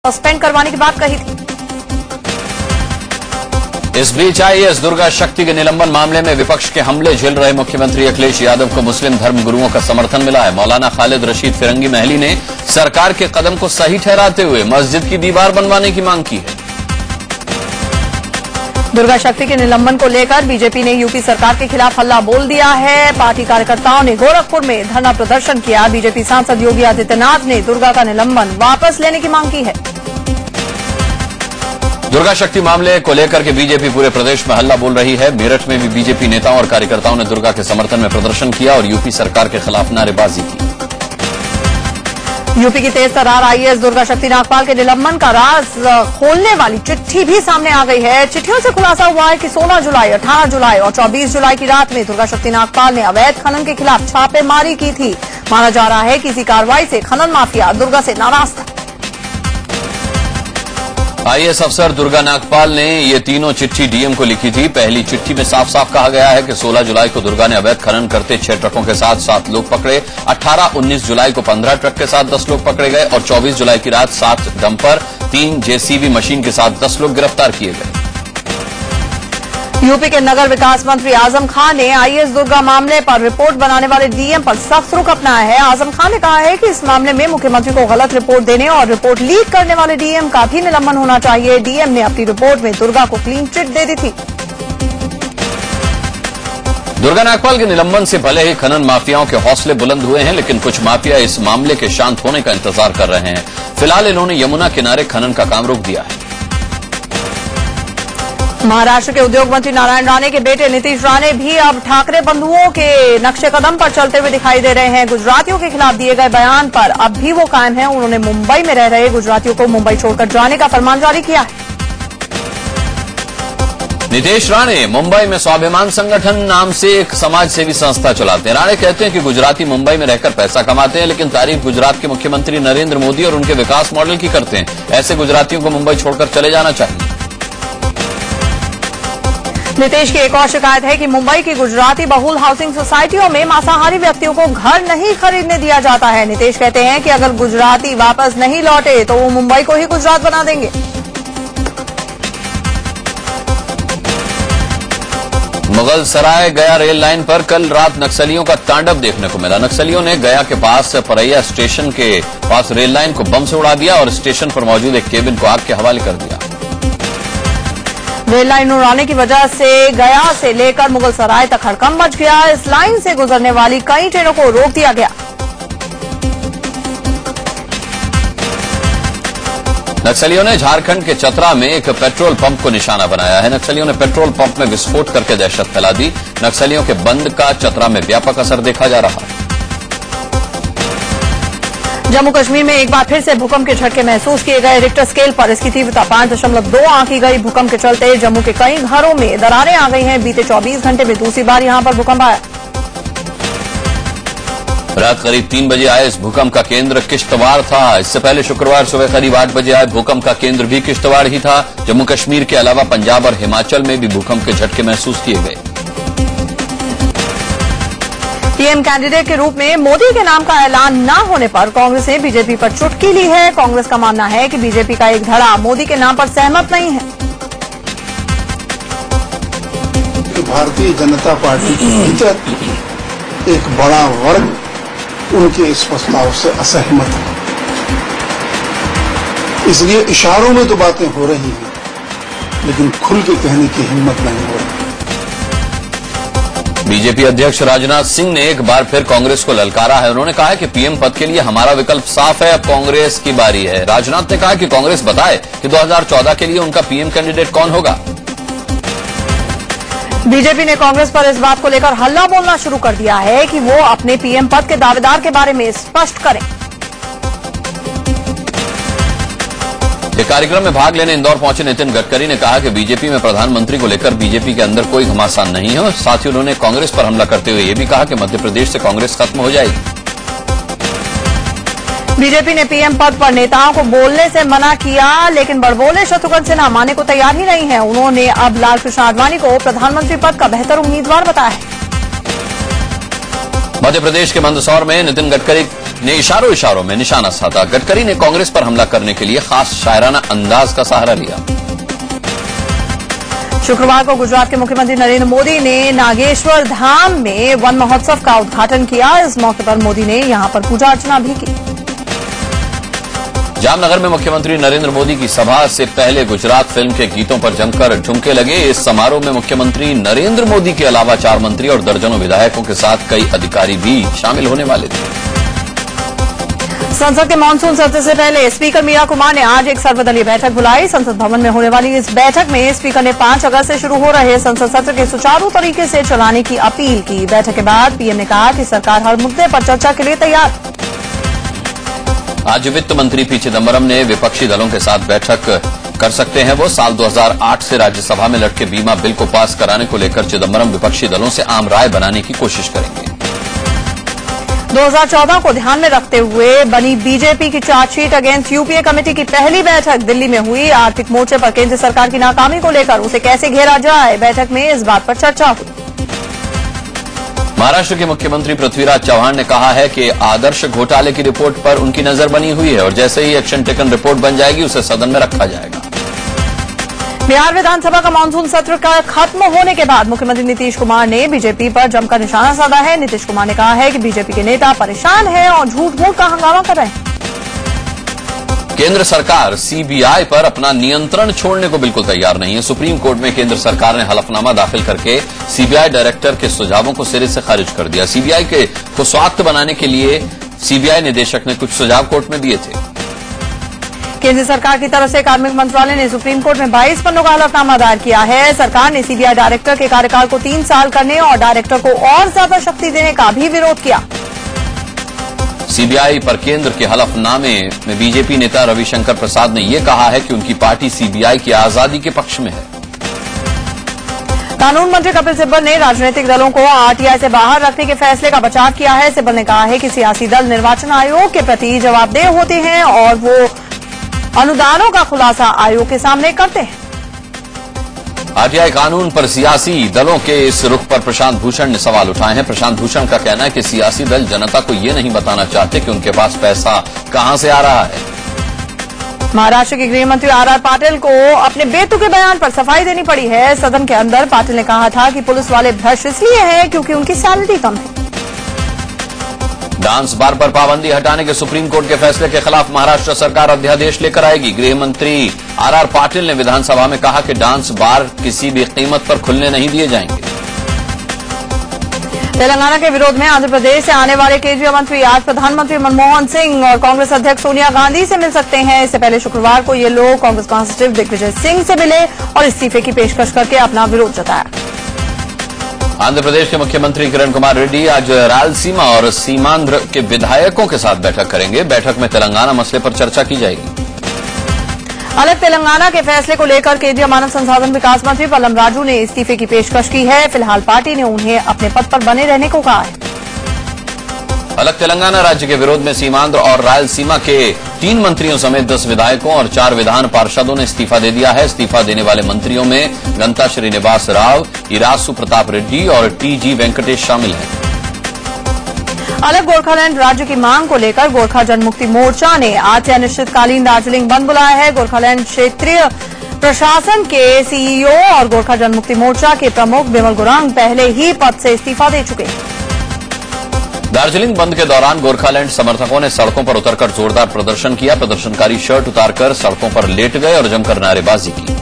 Suspend करवाने की बात कही थी। इस बीच आईएएस दुर्गा शक्ति के निलंबन मामले में विपक्ष के हमले झेल रहे मुख्यमंत्री अखिलेश यादव को मुस्लिम धर्म गुरुओं का समर्थन मिला है। मौलाना खालिद रशीद फिरंगी महली ने सरकार के कदम को सही ठहराते हुए मस्जिद की दीवार बनवाने की मांग की है। दुर्गा शक्ति के निलंबन को लेकर बीजेपी ने यूपी सरकार के खिलाफ हल्ला बोल दिया है। पार्टी कार्यकर्ताओं ने गोरखपुर में धरना प्रदर्शन किया। बीजेपी सांसद योगी आदित्यनाथ ने दुर्गा का निलंबन वापस लेने की मांग की है। दुर्गा शक्ति मामले को लेकर के बीजेपी पूरे प्रदेश में हल्ला बोल रही है। मेरठ में भी बीजेपी नेताओं और कार्यकर्ताओं ने दुर्गा के समर्थन में प्रदर्शन किया और यूपी सरकार के खिलाफ नारेबाजी की। यूपी की तेज तर्रार आईएएस दुर्गा शक्ति नागपाल के निलंबन का राज खोलने वाली चिट्ठी भी सामने आ गई है। चिट्ठियों से खुलासा हुआ है कि 16 जुलाई, 18 जुलाई और 24 जुलाई की रात में दुर्गा शक्ति नागपाल ने अवैध खनन के खिलाफ छापेमारी की थी। माना जा रहा है कि इसी कार्रवाई से खनन माफिया दुर्गा से नाराज था। आईएएस अफसर दुर्गा नागपाल ने ये तीनों चिट्ठी डीएम को लिखी थी। पहली चिट्ठी में साफ साफ कहा गया है कि 16 जुलाई को दुर्गा ने अवैध खनन करते 6 ट्रकों के साथ 7 लोग पकड़े। 18-19 जुलाई को 15 ट्रक के साथ 10 लोग पकड़े गए और 24 जुलाई की रात 7 डंपर, 3 जेसीबी मशीन के साथ 10 लोग गिरफ्तार किए गए। यूपी के नगर विकास मंत्री आजम खान ने आईएएस दुर्गा मामले पर रिपोर्ट बनाने वाले डीएम पर सख्त रुख अपनाया है। आजम खान ने कहा है कि इस मामले में मुख्यमंत्री को गलत रिपोर्ट देने और रिपोर्ट लीक करने वाले डीएम का भी निलंबन होना चाहिए। डीएम ने अपनी रिपोर्ट में दुर्गा को क्लीन चिट दे दी थी। दुर्गा नागपाल के निलंबन से भले ही खनन माफियाओं के हौसले बुलंद हुए हैं, लेकिन कुछ माफिया इस मामले के शांत होने का इंतजार कर रहे हैं। फिलहाल इन्होंने यमुना किनारे खनन का काम रोक दिया है। महाराष्ट्र के उद्योग मंत्री नारायण राणे के बेटे नीतीश राणे भी अब ठाकरे बंधुओं के नक्शे कदम पर चलते हुए दिखाई दे रहे हैं। गुजरातियों के खिलाफ दिए गए बयान पर अब भी वो कायम हैं। उन्होंने मुंबई में रह रहे गुजरातियों को मुंबई छोड़कर जाने का फरमान जारी किया है। नीतीश राणे मुंबई में स्वाभिमान संगठन नाम से एक समाज सेवी संस्था चलाते हैं। राणे कहते हैं कि गुजराती मुंबई में रहकर पैसा कमाते हैं, लेकिन तारीफ गुजरात के मुख्यमंत्री नरेंद्र मोदी और उनके विकास मॉडल की करते हैं। ऐसे गुजरातियों को मुंबई छोड़कर चले जाना चाहिए। नीतीश की एक और शिकायत है कि मुंबई की गुजराती बहुल हाउसिंग सोसाइटियों में मांसाहारी व्यक्तियों को घर नहीं खरीदने दिया जाता है। नीतीश कहते हैं कि अगर गुजराती वापस नहीं लौटे तो वो मुंबई को ही गुजरात बना देंगे। मुगल सराय गया रेल लाइन पर कल रात नक्सलियों का तांडव देखने को मिला। नक्सलियों ने गया के पास परैया स्टेशन के पास रेल लाइन को बम से उड़ा दिया और स्टेशन पर मौजूद एक केबिन को आग के हवाले कर दिया। रेल लाइन उड़ाने की वजह से गया से लेकर मुगल सराय तक हड़कंप मच गया। इस लाइन से गुजरने वाली कई ट्रेनों को रोक दिया गया। नक्सलियों ने झारखंड के चतरा में एक पेट्रोल पंप को निशाना बनाया है। नक्सलियों ने पेट्रोल पंप में विस्फोट करके दहशत फैला दी। नक्सलियों के बंद का चतरा में व्यापक असर देखा जा रहा है। जम्मू कश्मीर में एक बार फिर से भूकंप के झटके महसूस किए गए। रिक्टर स्केल पर इसकी तीव्रता 5.2 आंकी गई। भूकंप के चलते जम्मू के कई घरों में दरारें आ गई हैं। बीते 24 घंटे में दूसरी बार यहां पर भूकंप आया। रात करीब 3 बजे आए इस भूकंप का केंद्र किश्तवाड़ था। इससे पहले शुक्रवार सुबह करीब 8 बजे आए भूकंप का केंद्र भी किश्तवाड़ ही था। जम्मू कश्मीर के अलावा पंजाब और हिमाचल में भी भूकंप के झटके महसूस किए गए। पीएम कैंडिडेट के रूप में मोदी के नाम का ऐलान न होने पर कांग्रेस ने बीजेपी पर चुटकी ली है। कांग्रेस का मानना है कि बीजेपी का एक धड़ा मोदी के नाम पर सहमत नहीं है। भारतीय जनता पार्टी के भीतर एक बड़ा वर्ग उनके इस प्रस्ताव से असहमत है। इसलिए इशारों में तो बातें हो रही हैं, लेकिन खुल के कहने की हिम्मत नहीं हो रही। बीजेपी अध्यक्ष राजनाथ सिंह ने एक बार फिर कांग्रेस को ललकारा है। उन्होंने कहा है कि पीएम पद के लिए हमारा विकल्प साफ है, अब कांग्रेस की बारी है। राजनाथ ने कहा कि कांग्रेस बताए कि 2014 के लिए उनका पीएम कैंडिडेट कौन होगा। बीजेपी ने कांग्रेस पर इस बात को लेकर हल्ला बोलना शुरू कर दिया है कि वो अपने पीएम पद के दावेदार के बारे में स्पष्ट करें। एक कार्यक्रम में भाग लेने इंदौर पहुंचे नितिन गडकरी ने कहा कि बीजेपी में प्रधानमंत्री को लेकर बीजेपी के अंदर कोई घमासान नहीं है और साथ ही उन्होंने कांग्रेस पर हमला करते हुए यह भी कहा कि मध्य प्रदेश से कांग्रेस खत्म हो जाएगी। बीजेपी ने पीएम पद पर नेताओं को बोलने से मना किया, लेकिन बड़बोले शत्रुघ्न सिन्हा मानने को तैयार ही नहीं है। उन्होंने अब लालकृष्ण आडवाणी को प्रधानमंत्री पद का बेहतर उम्मीदवार बताया है। मध्य प्रदेश के मंदसौर में नितिन गडकरी ने इशारों इशारों में निशाना साधा। गडकरी ने कांग्रेस पर हमला करने के लिए खास शायराना अंदाज का सहारा लिया। शुक्रवार को गुजरात के मुख्यमंत्री नरेंद्र मोदी ने नागेश्वर धाम में वन महोत्सव का उद्घाटन किया। इस मौके पर मोदी ने यहां पर पूजा अर्चना भी की। जामनगर में मुख्यमंत्री नरेंद्र मोदी की सभा से पहले गुजरात फिल्म के गीतों पर जमकर ठुमके लगे। इस समारोह में मुख्यमंत्री नरेंद्र मोदी के अलावा 4 मंत्री और दर्जनों विधायकों के साथ कई अधिकारी भी शामिल होने वाले थे। संसद के मानसून सत्र से पहले स्पीकर मीरा कुमार ने आज एक सर्वदलीय बैठक बुलाई। संसद भवन में होने वाली इस बैठक में स्पीकर ने 5 अगस्त से शुरू हो रहे संसद सत्र के सुचारू तरीके से चलाने की अपील की। बैठक के बाद पीएम ने कहा कि सरकार हर मुद्दे पर चर्चा के लिए तैयार। आज वित्त मंत्री पी चिदम्बरम ने विपक्षी दलों के साथ बैठक कर सकते हैं। वो साल 2008 से राज्यसभा में लटके बीमा बिल को पास कराने को लेकर चिदम्बरम विपक्षी दलों से आम राय बनाने की कोशिश करेंगे। 2014 को ध्यान में रखते हुए बनी बीजेपी की चार्जशीट अगेंस्ट यूपीए कमेटी की पहली बैठक दिल्ली में हुई। आर्थिक मोर्चे पर केंद्र सरकार की नाकामी को लेकर उसे कैसे घेरा जाए, बैठक में इस बात पर चर्चा हुई। महाराष्ट्र के मुख्यमंत्री पृथ्वीराज चौहान ने कहा है कि आदर्श घोटाले की रिपोर्ट पर उनकी नजर बनी हुई है और जैसे ही एक्शन टेकन रिपोर्ट बन जाएगी उसे सदन में रखा जाएगा। बिहार विधानसभा का मानसून सत्र का खत्म होने के बाद मुख्यमंत्री नीतीश कुमार ने बीजेपी पर जमकर निशाना साधा है। नीतीश कुमार ने कहा है कि बीजेपी के नेता परेशान हैं और झूठ मूठ का हंगामा कर रहे हैं। केंद्र सरकार सीबीआई पर अपना नियंत्रण छोड़ने को बिल्कुल तैयार नहीं है। सुप्रीम कोर्ट में केंद्र सरकार ने हलफनामा दाखिल करके सीबीआई डायरेक्टर के सुझावों को सिरे से खारिज कर दिया। सीबीआई को स्वायत्त बनाने के लिए सीबीआई निदेशक ने कुछ सुझाव कोर्ट में दिए थे। केंद्र सरकार की तरफ से कार्मिक मंत्रालय ने सुप्रीम कोर्ट में 22 पन्नों का हलफनामा दायर किया है। सरकार ने सीबीआई डायरेक्टर के कार्यकाल को 3 साल करने और डायरेक्टर को और ज्यादा शक्ति देने का भी विरोध किया। सीबीआई पर केंद्र के हलफनामे में बीजेपी नेता रविशंकर प्रसाद ने यह कहा है कि उनकी पार्टी सीबीआई की आजादी के पक्ष में है। कानून मंत्री कपिल सिब्बल ने राजनीतिक दलों को आरटीआई से बाहर रखने के फैसले का बचाव किया है। सिब्बल ने कहा है कि सियासी दल निर्वाचन आयोग के प्रति जवाबदेह होते हैं और वो अनुदानों का खुलासा आयोग के सामने करते हैं। आरटीआई कानून पर सियासी दलों के इस रुख पर प्रशांत भूषण ने सवाल उठाए हैं। प्रशांत भूषण का कहना है कि सियासी दल जनता को ये नहीं बताना चाहते कि उनके पास पैसा कहां से आ रहा है। महाराष्ट्र के गृह मंत्री आर पाटिल को अपने बेतुके बयान पर सफाई देनी पड़ी है। सदन के अंदर पाटिल ने कहा था कि पुलिस वाले भ्रष्ट इसलिए हैं क्योंकि उनकी सैलरी कम है। डांस बार पर पाबंदी हटाने के सुप्रीम कोर्ट के फैसले के खिलाफ महाराष्ट्र सरकार अध्यादेश लेकर आएगी। गृह मंत्री आर पाटिल ने विधानसभा में कहा कि डांस बार किसी भी कीमत पर खुलने नहीं दिए जाएंगे। तेलंगाना के विरोध में आंध्र प्रदेश से आने वाले केंद्रीय मंत्री आज प्रधानमंत्री मनमोहन सिंह और कांग्रेस अध्यक्ष सोनिया गांधी से मिल सकते हैं। इससे पहले शुक्रवार को ये लोग कांग्रेस महासचिव दिग्विजय सिंह से मिले और इस्तीफे की पेशकश करके अपना विरोध जताया। आंध्र प्रदेश के मुख्यमंत्री किरण कुमार रेड्डी आज रायलसीमा और सीमांध्र के विधायकों के साथ बैठक करेंगे। बैठक में तेलंगाना मसले पर चर्चा की जाएगी। अलग तेलंगाना के फैसले को लेकर केंद्रीय मानव संसाधन विकास मंत्री पल्लम राजू ने इस्तीफे की पेशकश की है। फिलहाल पार्टी ने उन्हें अपने पद पर बने रहने को कहा है। अलग तेलंगाना राज्य के विरोध में सीमांध्र और रायलसीमा के 3 मंत्रियों समेत 10 विधायकों और 4 विधान पार्षदों ने इस्तीफा दे दिया है। इस्तीफा देने वाले मंत्रियों में गंता श्रीनिवास राव, इरासु प्रताप रेड्डी और टीजी वेंकटेश शामिल हैं। अलग गोरखालैंड राज्य की मांग को लेकर गोरखा जनमुक्ति मोर्चा ने आज से अनिश्चितकालीन दार्जिलिंग बंद बुलाया है। गोरखालैंड क्षेत्रीय प्रशासन के सीईओ और गोरखा जनमुक्ति मोर्चा के प्रमुख बिमल गुरांग पहले ही पद से इस्तीफा दे चुके हैं। दार्जिलिंग बंद के दौरान गोरखालैंड समर्थकों ने सड़कों पर उतरकर जोरदार प्रदर्शन किया। प्रदर्शनकारी शर्ट उतारकर सड़कों पर लेट गए और जमकर नारेबाजी की।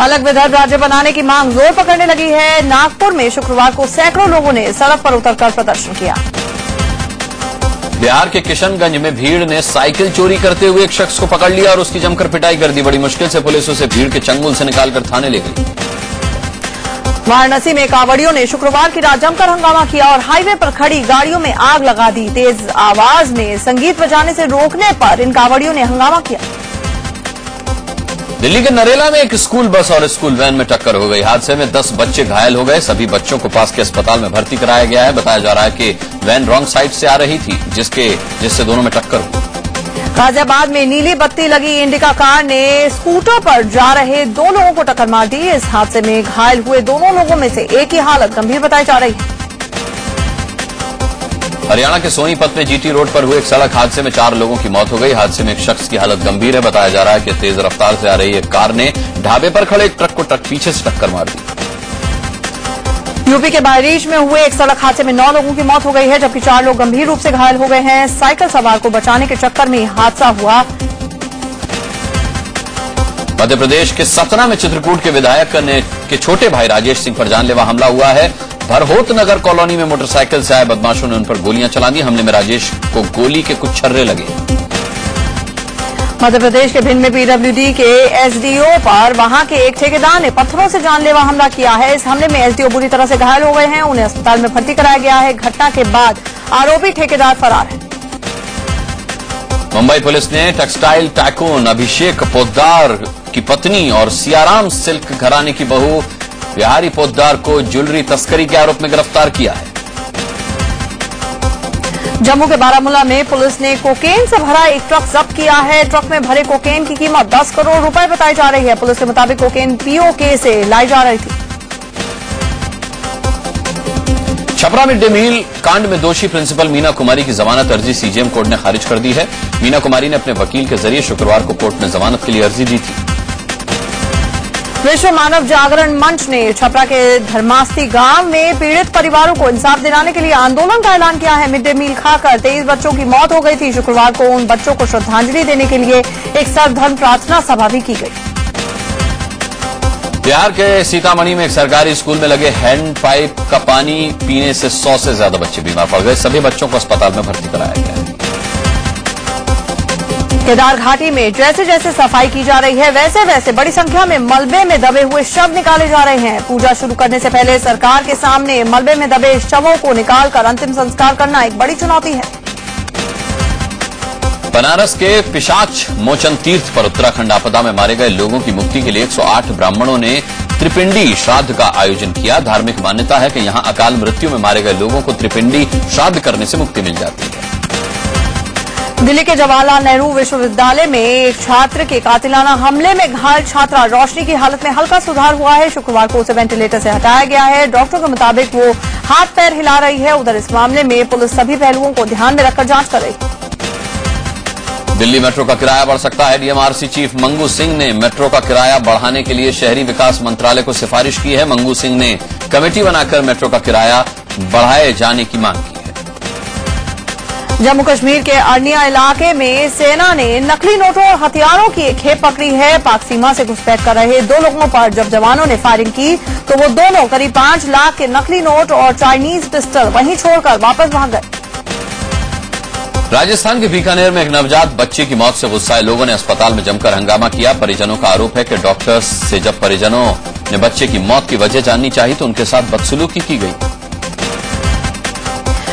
अलग विदर्भ राज्य बनाने की मांग जोर पकड़ने लगी है। नागपुर में शुक्रवार को सैकड़ों लोगों ने सड़क पर उतरकर प्रदर्शन किया। बिहार के किशनगंज में भीड़ ने साइकिल चोरी करते हुए एक शख्स को पकड़ लिया और उसकी जमकर पिटाई कर दी। बड़ी मुश्किल से पुलिस उसे भीड़ के चंगुल से निकालकर थाने ले गई। वाराणसी में कांवड़ियों ने शुक्रवार की रात जमकर हंगामा किया और हाईवे पर खड़ी गाड़ियों में आग लगा दी। तेज आवाज में संगीत बजाने से रोकने पर इन कांवड़ियों ने हंगामा किया। दिल्ली के नरेला में एक स्कूल बस और स्कूल वैन में टक्कर हो गई। हादसे में 10 बच्चे घायल हो गए। सभी बच्चों को पास के अस्पताल में भर्ती कराया गया है। बताया जा रहा है कि वैन रॉन्ग साइड से आ रही थी जिससे दोनों में टक्कर हुई। गाजियाबाद में नीली बत्ती लगी इंडिका कार ने स्कूटर पर जा रहे 2 लोगों को टक्कर मार दी। इस हादसे में घायल हुए दोनों लोगों में से एक की हालत गंभीर बताई जा रही है। हरियाणा के सोनीपत में जीटी रोड पर हुए एक सड़क हादसे में 4 लोगों की मौत हो गई। हादसे में एक शख्स की हालत गंभीर है। बताया जा रहा है कि तेज रफ्तार से आ रही एक कार ने ढाबे पर खड़े एक ट्रक को पीछे से टक्कर मार दी। यूपी के बहरीच में हुए एक सड़क हादसे में 9 लोगों की मौत हो गई है, जबकि 4 लोग गंभीर रूप से घायल हो गए हैं। साइकिल सवार को बचाने के चक्कर में हादसा हुआ। मध्य प्रदेश के सतना में चित्रकूट के विधायक के छोटे भाई राजेश सिंह पर जानलेवा हमला हुआ है। भरहोत नगर कॉलोनी में मोटरसाइकिल से आए बदमाशों ने उन पर गोलियां चला दी। हमले में राजेश को गोली के कुछ छर्रे लगे। मध्य प्रदेश के भिंड में पीडब्ल्यूडी के एसडीओ पर वहां के एक ठेकेदार ने पत्थरों से जानलेवा हमला किया है। इस हमले में एसडीओ बुरी तरह से घायल हो गए हैं। उन्हें अस्पताल में भर्ती कराया गया है। घटना के बाद आरोपी ठेकेदार फरार है। मुंबई पुलिस ने टेक्सटाइल टाइकून अभिषेक पोद्दार की पत्नी और सियाराम सिल्क घराने की बहू बिहारी पोद्दार को ज्वेलरी तस्करी के आरोप में गिरफ्तार किया है। जम्मू के बारामूला में पुलिस ने कोकेन से भरा एक ट्रक जब्त किया है। ट्रक में भरे कोकेन की कीमत 10 करोड़ रुपए बताई जा रही है। पुलिस के मुताबिक कोकेन पीओके से लाई जा रही थी। छपरा मिड डे मील कांड में दोषी प्रिंसिपल मीना कुमारी की जमानत अर्जी सीजेएम कोर्ट ने खारिज कर दी है। मीना कुमारी ने अपने वकील के जरिए शुक्रवार को कोर्ट में जमानत के लिए अर्जी दी थी। विश्व मानव जागरण मंच ने छपरा के धर्मास्ती गांव में पीड़ित परिवारों को इंसाफ दिलाने के लिए आंदोलन का ऐलान किया है। मिड डे मील खाकर 23 बच्चों की मौत हो गई थी। शुक्रवार को उन बच्चों को श्रद्धांजलि देने के लिए एक सर्वधर्म प्रार्थना सभा भी की गई। बिहार के सीतामढ़ी में एक सरकारी स्कूल में लगे हैंड पाइप का पानी पीने से 100 से ज्यादा बच्चे बीमार पड़ गए। सभी बच्चों को अस्पताल में भर्ती कराया गया है। केदार घाटी में जैसे जैसे सफाई की जा रही है, वैसे वैसे बड़ी संख्या में मलबे में दबे हुए शव निकाले जा रहे हैं। पूजा शुरू करने से पहले सरकार के सामने मलबे में दबे शवों को निकालकर अंतिम संस्कार करना एक बड़ी चुनौती है। बनारस के पिशाच मोचन तीर्थ पर उत्तराखंड आपदा में मारे गए लोगों की मुक्ति के लिए 108 ब्राह्मणों ने त्रिपिंडी श्राद्ध का आयोजन किया। धार्मिक मान्यता है कि यहां अकाल मृत्यु में मारे गए लोगों को त्रिपिंडी श्राद्ध करने से मुक्ति मिल जाती है। दिल्ली के जवाहरलाल नेहरू विश्वविद्यालय में एक छात्र के कातिलाना हमले में घायल छात्रा रोशनी की हालत में हल्का सुधार हुआ है। शुक्रवार को उसे वेंटिलेटर से हटाया गया है। डॉक्टर के मुताबिक वो हाथ पैर हिला रही है। उधर इस मामले में पुलिस सभी पहलुओं को ध्यान में रखकर जांच कर रही है। दिल्ली मेट्रो का किराया बढ़ सकता है। डीएमआरसी चीफ मंगू सिंह ने मेट्रो का किराया बढ़ाने के लिए शहरी विकास मंत्रालय को सिफारिश की है। मंगू सिंह ने कमेटी बनाकर मेट्रो का किराया बढ़ाए जाने की मांग की है। जम्मू कश्मीर के अर्निया इलाके में सेना ने नकली नोटों और हथियारों की एक खेप पकड़ी है। पाक सीमा से घुसपैठ कर रहे 2 लोगों पर जब जवानों ने फायरिंग की तो वो दोनों करीब 5 लाख के नकली नोट और चाइनीज पिस्टल वहीं छोड़कर वापस भाग गए। राजस्थान के बीकानेर में एक नवजात बच्चे की मौत से गुस्साए लोगों ने अस्पताल में जमकर हंगामा किया। परिजनों का आरोप है कि डॉक्टर्स से जब परिजनों ने बच्चे की मौत की वजह जाननी चाहिए तो उनके साथ बदसलूकी की गई।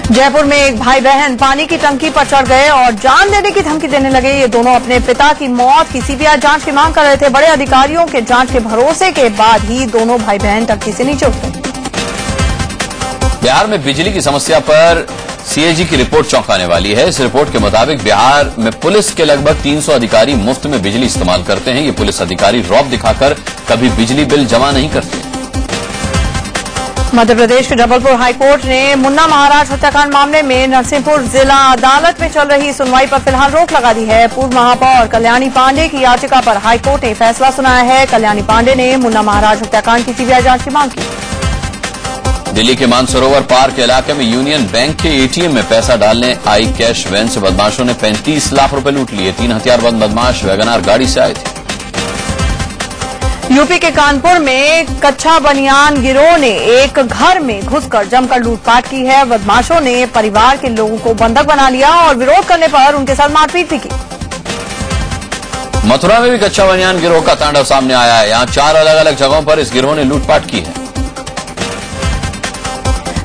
जयपुर में एक भाई बहन पानी की टंकी पर चढ़ गए और जान देने की धमकी देने लगे। ये दोनों अपने पिता की मौत की सीबीआई जांच की मांग कर रहे थे। बड़े अधिकारियों के जांच के भरोसे के बाद ही दोनों भाई बहन टंकी से नीचे उतरे। बिहार में बिजली की समस्या पर सीएजी की रिपोर्ट चौंकाने वाली है। इस रिपोर्ट के मुताबिक बिहार में पुलिस के लगभग 300 अधिकारी मुफ्त में बिजली इस्तेमाल करते हैं। ये पुलिस अधिकारी रौब दिखाकर कभी बिजली बिल जमा नहीं करते। मध्य प्रदेश के जबलपुर हाईकोर्ट ने मुन्ना महाराज हत्याकांड मामले में नरसिंहपुर जिला अदालत में चल रही सुनवाई पर फिलहाल रोक लगा दी है। पूर्व महापौर कल्याणी पांडे की याचिका पर हाईकोर्ट ने फैसला सुनाया है। कल्याणी पांडे ने मुन्ना महाराज हत्याकांड की सीबीआई जांच की मांग की। दिल्ली के मानसरोवर पार्क इलाके में यूनियन बैंक के एटीएम में पैसा डालने आई कैश वैन से बदमाशों ने 35 लाख रुपए लूट लिए। 3 हथियारबंद बदमाश वैगनार गाड़ी से आए थे। यूपी के कानपुर में कच्चा बनियान गिरोह ने एक घर में घुसकर जमकर लूटपाट की है। बदमाशों ने परिवार के लोगों को बंधक बना लिया और विरोध करने पर उनके साथ मारपीट भी की। मथुरा में भी कच्चा बनियान गिरोह का तांडव सामने आया है। यहां 4 अलग अलग जगहों पर इस गिरोह ने लूटपाट की है।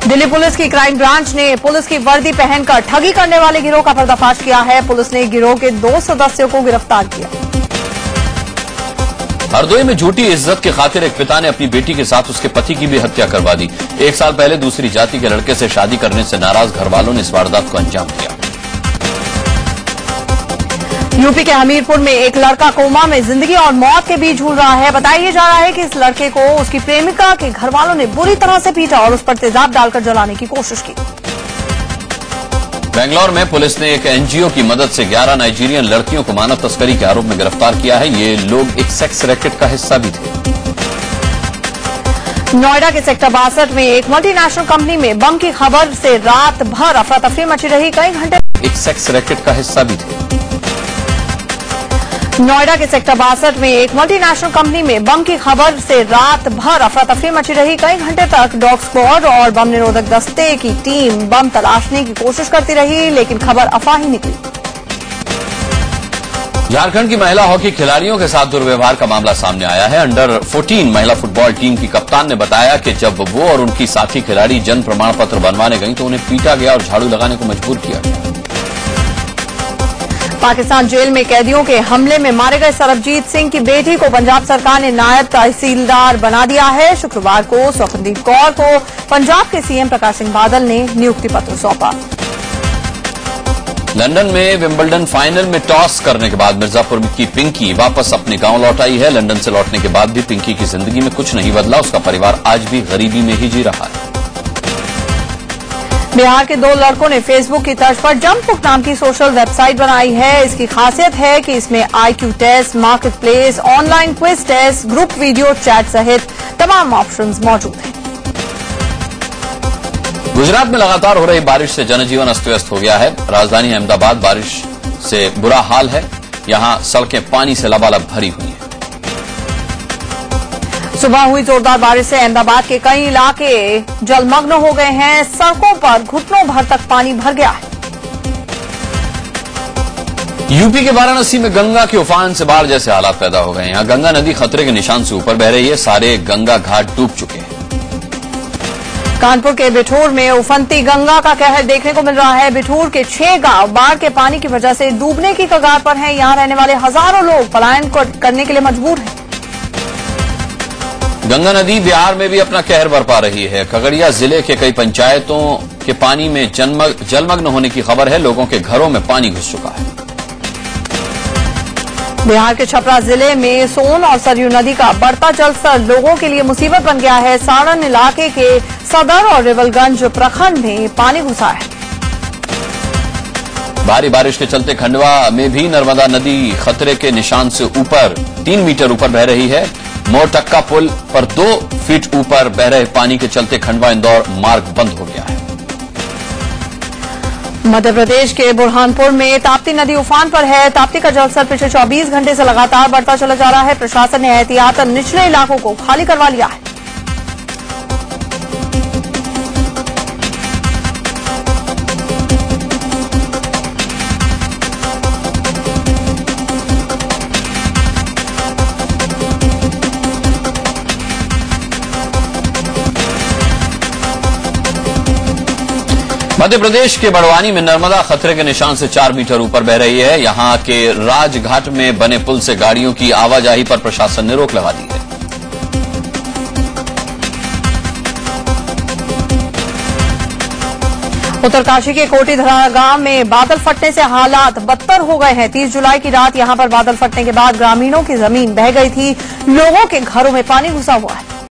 दिल्ली पुलिस की क्राइम ब्रांच ने पुलिस की वर्दी पहनकर ठगी करने वाले गिरोह का पर्दाफाश किया है। पुलिस ने गिरोह के 2 सदस्यों को गिरफ्तार किया। हरदोई में झूठी इज्जत की खातिर एक पिता ने अपनी बेटी के साथ उसके पति की भी हत्या करवा दी। 1 साल पहले दूसरी जाति के लड़के से शादी करने से नाराज घरवालों ने इस वारदात को अंजाम दिया। यूपी के हमीरपुर में एक लड़का कोमा में जिंदगी और मौत के बीच झूल रहा है। बताया जा रहा है कि इस लड़के को उसकी प्रेमिका के घरवालों ने बुरी तरह से पीटा और उस पर तेजाब डालकर जलाने की कोशिश की। बेंगलोर में पुलिस ने एक एनजीओ की मदद से 11 नाइजीरियन लड़कियों को मानव तस्करी के आरोप में गिरफ्तार किया है। ये लोग एक सेक्स रैकेट का हिस्सा भी थे। नोएडा के सेक्टर 62 में एक मल्टीनेशनल कंपनी में बम की खबर से रात भर अफरा तफरी मची रही। कई घंटे एक सेक्स रैकेट का हिस्सा भी थे। नोएडा के सेक्टर 62 में एक मल्टीनेशनल कंपनी में बम की खबर से रात भर अफरा तफरी मची रही। कई घंटे तक डॉग स्क्वाड और बम निरोधक दस्ते की टीम बम तलाशने की कोशिश करती रही, लेकिन खबर अफवाह ही निकली। झारखंड की महिला हॉकी खिलाड़ियों के साथ दुर्व्यवहार का मामला सामने आया है। अंडर 14 महिला फुटबॉल टीम की कप्तान ने बताया कि जब वो और उनकी साथी खिलाड़ी जन्म प्रमाण पत्र बनवाने गई तो उन्हें पीटा गया और झाड़ू लगाने को मजबूर किया गया। पाकिस्तान जेल में कैदियों के हमले में मारे गए सरबजीत सिंह की बेटी को पंजाब सरकार ने नायब तहसीलदार बना दिया है। शुक्रवार को स्वप्नदीप कौर को पंजाब के सीएम प्रकाश सिंह बादल ने नियुक्ति पत्र सौंपा। लंदन में विंबलडन फाइनल में टॉस करने के बाद मिर्जापुर की पिंकी वापस अपने गांव लौट आई है। लंदन से लौटने के बाद भी पिंकी की जिंदगी में कुछ नहीं बदला। उसका परिवार आज भी गरीबी में ही जी रहा है। बिहार के 2 लड़कों ने फेसबुक की तर्ज पर जंपबुक नाम की सोशल वेबसाइट बनाई है। इसकी खासियत है कि इसमें IQ test, market place, online quiz test, group video chat सहित तमाम ऑप्शंस मौजूद हैं। गुजरात में लगातार हो रही बारिश से जनजीवन अस्त व्यस्त हो गया है। राजधानी अहमदाबाद बारिश से बुरा हाल है। यहां सड़कें पानी से लबालब भरी हुई हैं। सुबह हुई जोरदार बारिश से अहमदाबाद के कई इलाके जलमग्न हो गए हैं। सड़कों पर घुटनों भर तक पानी भर गया है। यूपी के वाराणसी में गंगा के उफान से बाढ़ जैसे हालात पैदा हो गए हैं। यहां गंगा नदी खतरे के निशान से ऊपर बह रही है। सारे गंगा घाट डूब चुके हैं। कानपुर के बिठूर में उफनती गंगा का कहर देखने को मिल रहा है। बिठूर के 6 गांव बाढ़ के पानी की वजह से डूबने की कगार पर हैं। यहां रहने वाले हजारों लोग पलायन करने के लिए मजबूर हैं। गंगा नदी बिहार में भी अपना कहर बरपा रही है। खगड़िया जिले के कई पंचायतों के पानी में जलमग्न होने की खबर है। लोगों के घरों में पानी घुस चुका है। बिहार के छपरा जिले में सोन और सरयू नदी का बढ़ता जलस्तर लोगों के लिए मुसीबत बन गया है। सारण इलाके के सदर और रिवलगंज प्रखंड में पानी घुसा है। भारी बारिश के चलते खंडवा में भी नर्मदा नदी खतरे के निशान से ऊपर 3 मीटर ऊपर बह रही है। मोरटक्का पुल पर 2 फीट ऊपर बह रहे पानी के चलते खंडवा इंदौर मार्ग बंद हो गया है। मध्य प्रदेश के बुरहानपुर में ताप्ती नदी उफान पर है। ताप्ती का जलस्तर पिछले 24 घंटे से लगातार बढ़ता चला जा रहा है। प्रशासन ने एहतियातन निचले इलाकों को खाली करवा लिया है। मध्य प्रदेश के बड़वानी में नर्मदा खतरे के निशान से 4 मीटर ऊपर बह रही है। यहां के राजघाट में बने पुल से गाड़ियों की आवाजाही पर प्रशासन ने रोक लगा दी है। उत्तरकाशी के कोटी धराना गांव में बादल फटने से हालात बदतर हो गए हैं। 30 जुलाई की रात यहां पर बादल फटने के बाद ग्रामीणों की जमीन बह गई थी। लोगों के घरों में पानी घुसा हुआ है।